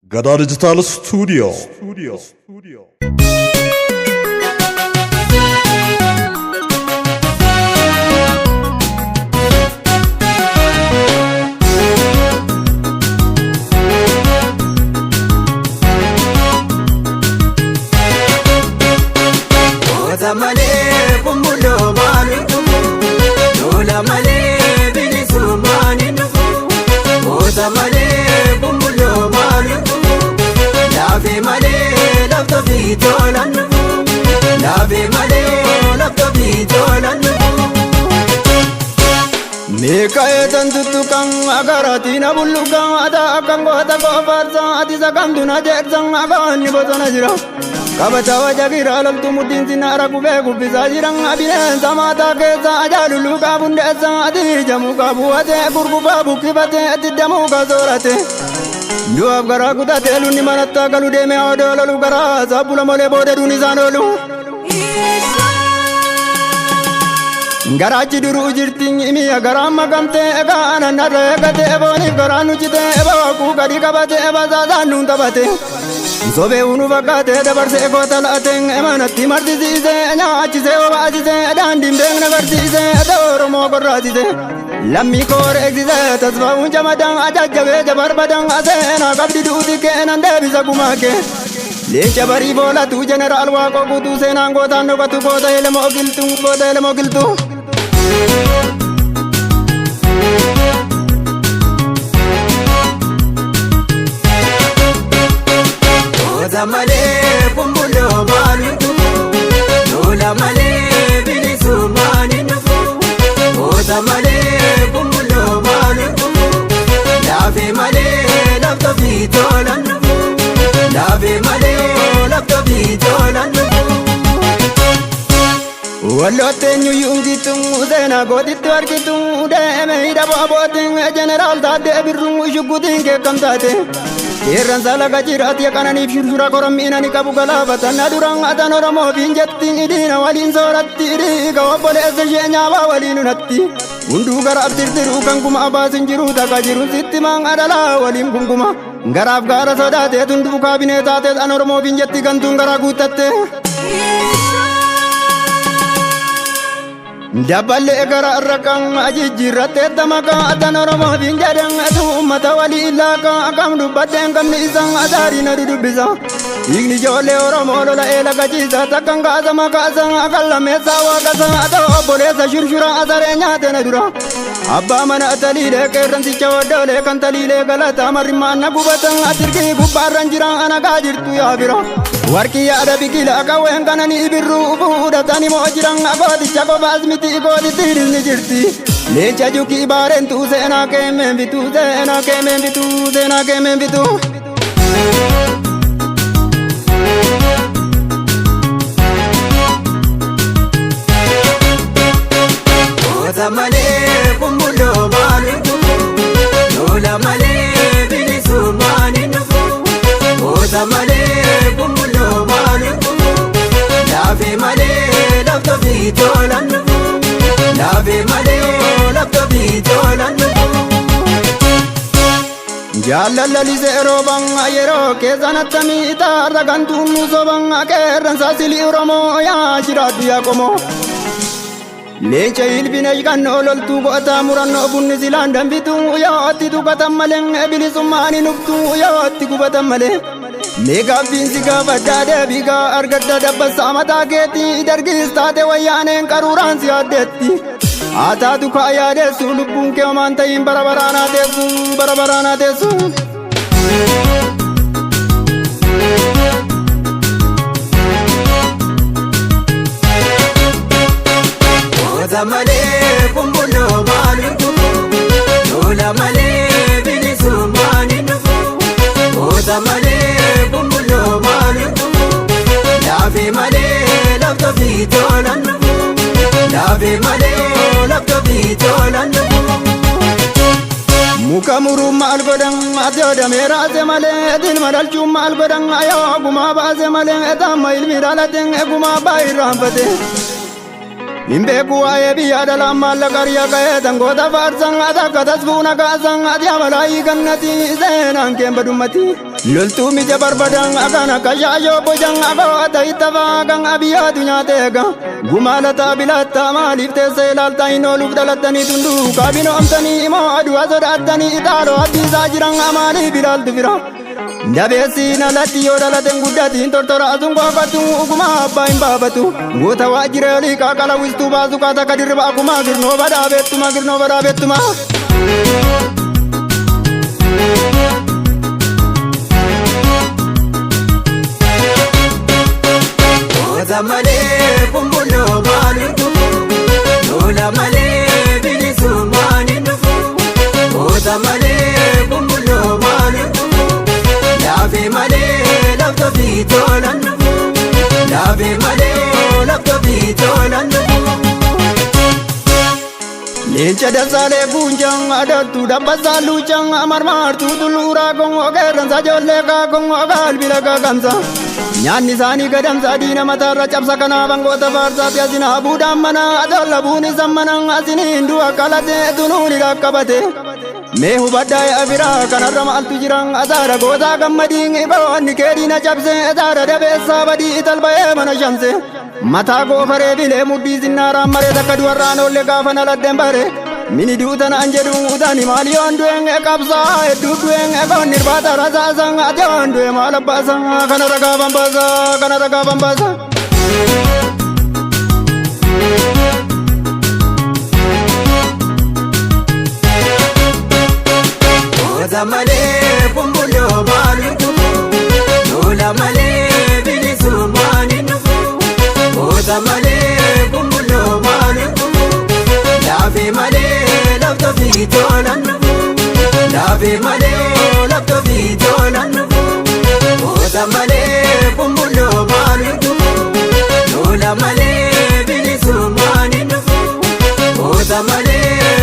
Gada Digital Studio. Mekaya tantutukang agaratina bulukang ada akang kota kofarsa ati sakanduna jersang akan ni botona jira kabatawa jagira lal tumutin sinara kube kubisa jirang abinen samata kesa aja dulu kabun desa ati jamu kabu ate kurkuba bukibate ati damu kasorate dua gara kuda telu ni manata kalu deme odo lalu gara sabula mole bode duni sanolu Garachi duru jirting imi agarama kamte ega ananare gate eboni garanu chite eba ku gadi kabate eba zada nunta bate sobe unu bagate de barse ko talaten emanati mardi zise anya chise oba zise dandim deng nagar zise adoro mo gorati de lammi kor exise tasba unja madang aja jabe jabar badang asena kabdi duti ke nande bisa kumake Lecha bari bola tu general wa ko kutu senango tanno katu boda ele mogiltu Oza male kumbulo maluku Lola male bilisu maninuku Oza male kumbulo maluku Lave male lapto vitola nuku Lave male lapto vitola nuku Wallote nyu yungi tung dena godit warki tung de me ida baboting general da de birru shugutin ke kamtate Iran sala gajirat ya kanani shurshura koram inani kabugala batana durang atan oromo binjatting idina walin sorati ri gawapole sejenya walinu natti undu garab tirtiru kangkuma abasin jiru takajiru sittimang adala walim kungkuma garab gara sodate tundu kabinetate anoromo binjatti gantung garagutate Daballe gara rakang ajijirate tamaka atanoromo binjadang atu mata wali ilaka akam dubaten kam nisang adari na dudubisa igni jole oromo lola ela gajisa takanga sama kasang akalla mesa wakasa ato bolesa shurshura azarenya tenadura abba mana atalile keranti chawadole kantalile galata marimana gubatang atirki gubaran jirang anagajirtu yabira Warki ada bikila kawen kanani ibiru udatani mo jirang agodi chago basmiti igodi tiris ni jirti lecha juki baren tu sena ke membitu Oza male kumbulo maluku Lola male bilisu maninuku Oza male kumbulo maluku Lave male lapto vitola nuku Lave male lapto vitola nuku Jalala zero bang ayero ke zanatami ita ragantu muso bang akeran sasili oromo ya shiradu ya komo Lecha ilbina ikan olol tu kota muranno bunni silan dambitu ya atti tu kata maleng ebilisumani nuktu ya atti ku kata maleng Mega binsiga badade biga argadda dabba samata geti dargistate wayane karuran si adetti ata tu khaya de sulubun ke mantai barabarana desu Oza male kumbulo maluku Lola male bilisu maninuku Oza male kumbulo maluku Lave male lapto vitola nuku Lave male lapto vitola nuku Muka muru mal godang atyo da mera se male dil madal chum mal godang ayo guma ba se male eta mail mirala teng guma ba irambate Imbe kuaye biada la mala karya kaya tango da farsang ada katas buna kasang adia malai kannati zenan kembadumati loltuu mija barbadaan akana kashaayoo bojaan agoota ittafaakan abiyyaa dunyaatega gumaalata bilatta maaliif teessee ilaalta hin ooluuf dhalattanii tunduu kaabinoomtanii immoo adu'a sodaattanii itaaloo abdiisaa jiran amaaliif ilaaltu fira dabeessiin alatti yoo dhalateen guddatiin tortoraasuun qoqqattu uguma abbaa hin baafatu goota waajjiree olii qaaqala wistuu baasu kaata kadirriba akkuma girnoo badhaabeettuma Oza malee kumbulloo maali dhufu lola malee bilisu maali dhufu Oza malee kumbulloo maali dhufu laafe malee lafto biitoolan dhufu laafe malee lafto biitoolan dhufu Leenca dasaalee buunjaan adattu dabbasaa luuchaan amarmaartuu tulluuraa gongoo qeerransa ijoollee kaa gongoo qalbila kakamsa nyaanni isaanii gadamsa diina mataarra cabsa kanaaf angoota faarsaatti asin habuudhaan mana adolla buun isan manan asiniin du'a qalatee tunuuni dhaqqabate mee hubaddaa afiraa kanarra maaltu jiran asaara gootaa gammadiin iboonni keediina cabse asaara dabeessaa badii talba'ee mana shamse mataa goofaree bilee muddii sinnaaraan maree takka du'arraan oolle gaafan aladdeen bare mini duutanaan jedhuun utani maaliyoon du'een qabsaa hedduu du'een egoon irbaata rasaasan ajoon du'e maal abbaasan kana ragaafan baasa Oza malee kumbulloo maali dhufu lola malee bilisu maali dhufu Oza malee kumbulloo maali dhufu laafe malee lafto biitoolan dhufu laafe malee lafto biitoolan dhufu Oza malee kumbulloo maali dhufu lola malee bilisu maali dhufu Oza malee